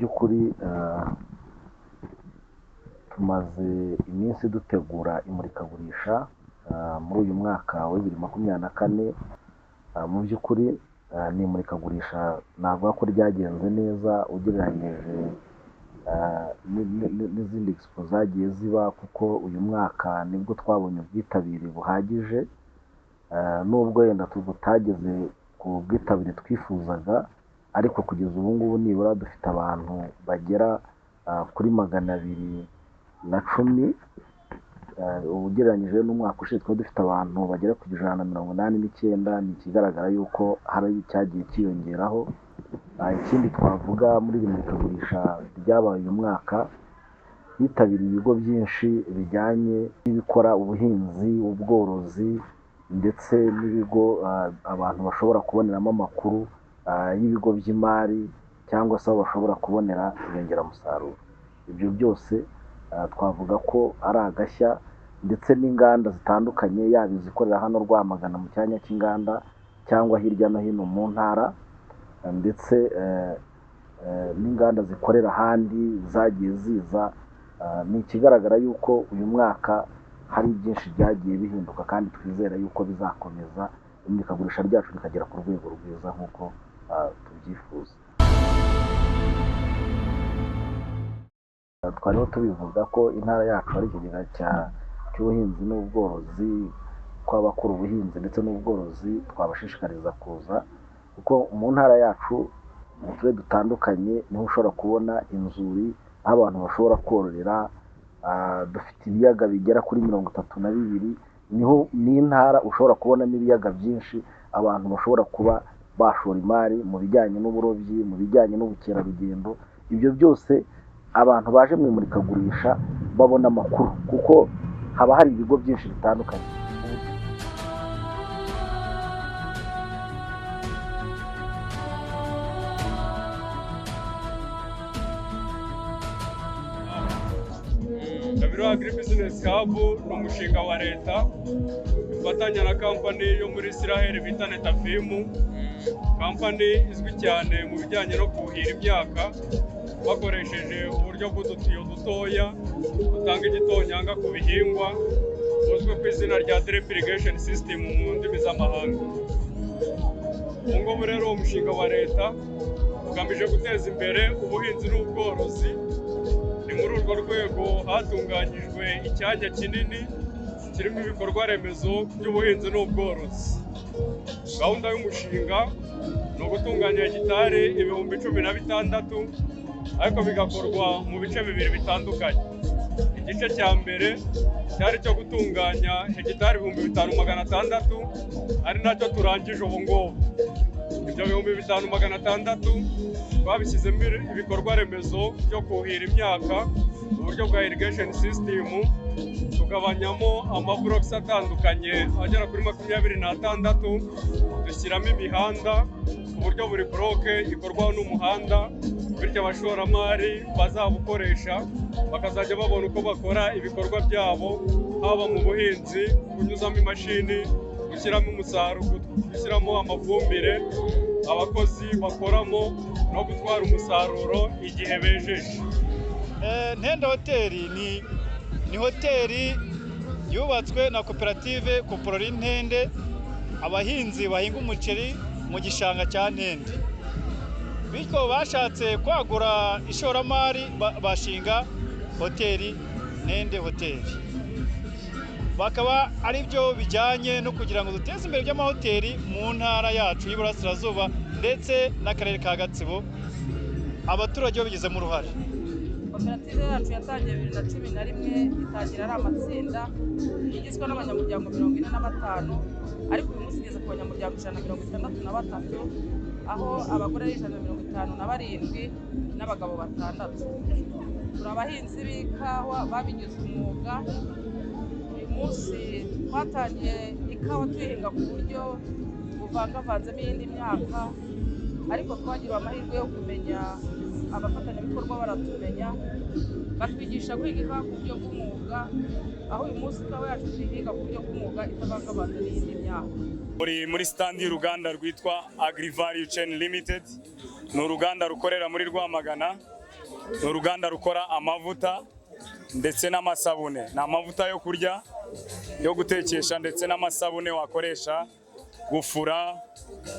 by'ukuri tumaze iminsi dutegura imurikagurisha muri uyu mwaka wa 2024. Mu by'ukuri ni imurikagurisha navuga ko ryagenze neza ugereranyije n'izindi expo zagiye ziba, kuko uyu mwaka nibwo twabonye ubwitabire buhagije, nubwo yenda tutageze ku bwitabire twifuzaga, ariko kugeza ubu ngubu nibura dufite abantu bagera kuri 210. Ugereranyije n'umwaka ushize twari dufite abantu bagera ku 189. Ni ikigaragara yuko hari icyagiye kiyongeraho. Ikindi twavuga muri iri murikagurisha ryabaye uyu mwaka, hitabiriye ibigo byinshi bijyanye n'ibikora ubuhinzi, ubworozi, ndetse n'ibigo abantu bashobora kuboneramo amakuru y'ibigo by'imari, cyangwa se aho bashobora kubonera inyongeramusaruro. Ibyo byose twavuga ko ari agashya, ndetse n'inganda zitandukanye yaba izikorera hano Rwamagana mu cyanya cy'inganda cyangwa hirya no hino mu ntara, ndetse n'inganda zikorera ahandi zagiye ziza. Ni ikigaragara yuko uyu mwaka hari byinshi byagiye bihinduka, kandi twizera yuko bizakomeza imurikagurisha ryacu rikagera ku rwego rwiza nk'uko tubyifuza. Twariho tubivuga ko intara yacu ari ikigega cy'ubuhinzi n'ubworozi, ko abakora ubuhinzi ndetse n'ubworozi twabashishikariza kuza, kuko mu ntara yacu mu turere dutandukanye niho ushobora kubona inzuri aho abantu bashobora kororera. Dufite ibiyaga bigera kuri 32. Ni intara ushobora kubonamo ibiyaga byinshi abantu bashobora kuba bashora imari mu bijyanye n'uburobyi, mu bijyanye n'ubukerarugendo. Ibyo byose abantu baje mu imurikagurisha babona amakuru, kuko haba hari ibigo byinshi bitandukanye. Gabiro Agribusiness Hub ni umushinga wa leta ufatanya na kampani yo muri Israel bita Netafim, kampani izwi cyane mu bijyanye no kuhira imyaka bakoresheje uburyo bw'udutiyo dutoya dutanga igitonyanga ku bihingwa, buzwi ku izina rya drip irrigation system mu ndimi z'amahanga. Ubu ngubu rero umushinga wa leta ugamije guteza imbere ubuhinzi n'ubworozi. Ni muri urwo rwego hatunganyijwe icyanya kinini kirimo ibikorwa remezo by'ubuhinzi n'ubworozi. Gahunda y'umushinga ni ugutunganya hegitari 16,000, ariko bigakorwa mu bice bibiri bitandukanye. Igice cya mbere cyari cyo gutunganya hegitari 5,600, ari nacyo turangije ubu ngubu. Ibyo 5,600 twabishyizemo ibikorwa remezo byo kuhira imyaka mu buryo bwa irrigation system, tugabanyamo amablocks atandukanye agera kuri 26, dushyiramo imihanda ku buryo buri bloke ikorwaho n'umuhanda, bityo abashoramari bazabukoresha bakazajya babona uko bakora ibikorwa byabo, haba mu buhinzi, kunyuzamo imashini, gushyiramo umusaruro, gushyiramo amafumbire, abakozi bakoramo, no gutwara umusaruro igihe bejeje. Ntende hoteli ni hoteli yubatswe na koperative Koporori Ntende, abahinzi bahinga umuceri mu gishanga cya Ntende. Bityo bashatse kwagura ishoramari bashinga hoteli Ntende hoteli. Bakaba ari byo bijyanye no kugira ngo duteze imbere by'amahoteli mu ntara yacu y'Iburasirazuba ndetse n'akarere ka Gatsibo, abaturage babigizemo uruhare. Koperative yacu yatangiye 2011, itangira ari amatsinda igizwe n'abanyamuryango 45, ariko uyu munsi igeze ku banyamuryango 163, aho abagore ari 157 n'abagabo 6. Turi abahinzi b'ikawa babigize umwuga. Uyu munsi twatangiye ikawa tuyihinga ku buryo buvangavanzemo iyindi myaka, ariko twagiriwe amahirwe yo kumenya abafatanyabikorwa baratumenya, batwigisha guhinga ikawa ku buryo bw'umwuga, aho uyu munsi ikawa yacu tuyihinga ku buryo bw'umwuga itavangavanze n'iyindi myaka. Muri stand y'uruganda rwitwa Agri Value Chain Limited, ni uruganda rukorera muri Rwamagana, ni uruganda rukora amavuta ndetse n'amasabune. Ni amavuta yo kurya, yo gutekesha ndetse n'amasabune wakoresha gufura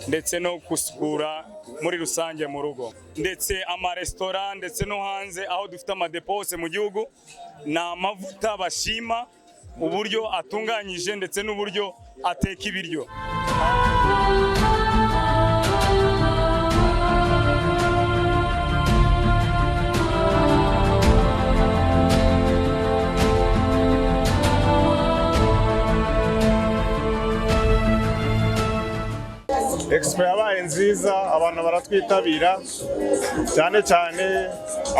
ndetse no gusukura muri rusange mu rugo, ndetse amaresitora ndetse no hanze aho dufite amadepose mu gihugu. Ni amavuta bashima uburyo atunganyije ndetse n'uburyo ateka ibiryo. Expo yabaye nziza, abantu baratwitabira cyane cyane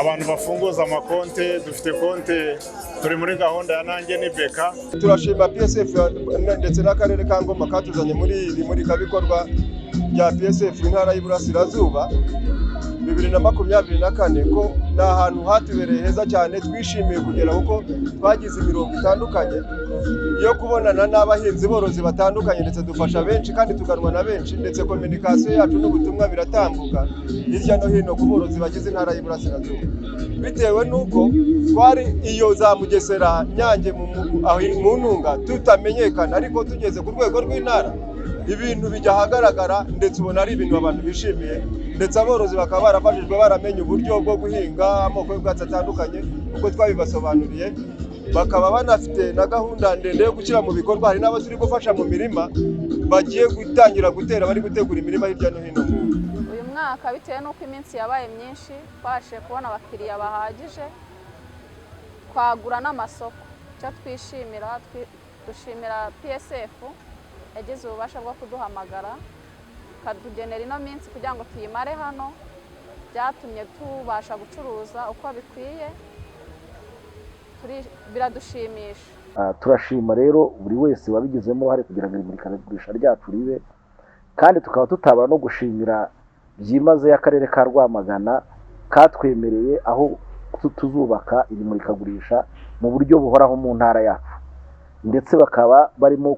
abantu bafunguza amakonte. Dufite konte, turi muri gahunda ya Nanjye ni Beka. Turashima PSF ndetse n'akarere ka Ngoma katuzanye muri iri murikabikorwa rya PSF intara y'Iburasirazuba 2024 ko ni ahantu hatubereye heza cyane. Twishimiye kugera kuko twagize imirongo itandukanye yo kubonana n'abahinzi borozi batandukanye, ndetse dufasha benshi kandi tuganwa na benshi, ndetse communication yacu n'ubutumwa biratambuka hirya no hino ku borozi bagize intara y'Iburasirazuba. Bitewe nuko twari iyo za Mugesera, Nyange mu Ntunga tutamenyekana, ariko tugeze ku rwego rw'intara ibintu bijya hagaragara, ndetse ubona ari ibintu abantu bishimiye, ndetse aborozi bakaba barafashijwe baramenye uburyo bwo guhinga amoko y'ubwatsi atandukanye uko twabibasobanuriye. Bakaba banafite na gahunda ndende yo gushyira mu bikorwa. Hari n'abo turi gufasha mu mirima bagiye gutangira gutera, bari gutegura imirima hirya no hino. Uyu mwaka bitewe n'uko iminsi yabaye myinshi, twashe kubona abakiriya bahagije, kwagura n'amasoko. Icyo twishimira, dushimira PSF yagize ububasha bwo kuduhamagara kadugenera ino minsi kugira ngo tuyimare hano. Byatumye tubasha gucuruza uko bikwiye, biradushimisha. Turashima rero buri wese wabigizemo uruhare kugira ngo imurikagurisha ryacu ribe, kandi tukaba tutabara no gushimira byimazeyo akarere ka Rwamagana katwemereye aho tuzubaka iri murikagurisha mu buryo buhoraho mu ntara yacu, ndetse bakaba barimo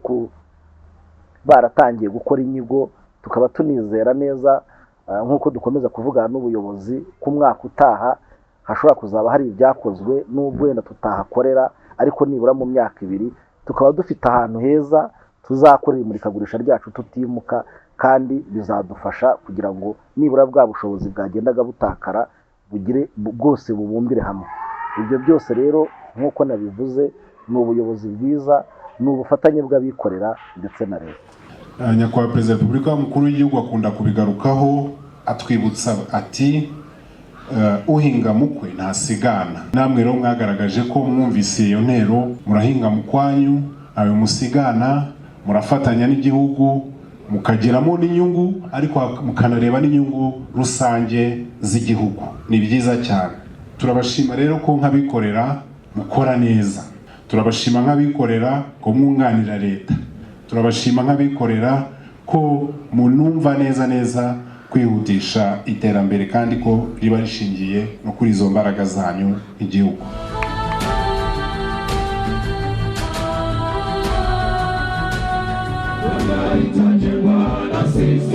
baratangiye gukora inyigo. Tukaba tunizera neza nk'uko dukomeza kuvugana n'ubuyobozi ku mwaka utaha hashobora kuzaba hari ibyakozwe, n'ubwo wenda tutahakorera, ariko nibura mu myaka 2 tukaba dufite ahantu heza tuzakorera imurikagurisha ryacu tutimuka, kandi bizadufasha kugira ngo nibura bwa bushobozi bwagendaga butakara bugire bwose bubumbire hamwe. Ibyo byose rero nk'uko nabivuze ni ubuyobozi bwiza, ni ubufatanye bw'abikorera ndetse na leta. Nyakubahwa Perezida wa Repubulika Mukuru w'Igihugu akunda kubigarukaho atwibutsa ati uhinga mukwe ntasigana. Namwe rero mwagaragaje ko mwumvise iyo ntero, murahinga mukwanyu ayo musigana, murafatanya n'igihugu mukageramo n'inyungu, ariko mukanareba n'inyungu rusange z'igihugu. Ni byiza cyane. Turabashima rero ko nk'abikorera mukora neza. Turabashima nk'abikorera ko mwunganira leta. Turabashima nk'abikorera ko munumva neza kwihutisha iterambere, kandi ko riba rishingiye no kuri izo mbaraga zanyu igihugu. Sisi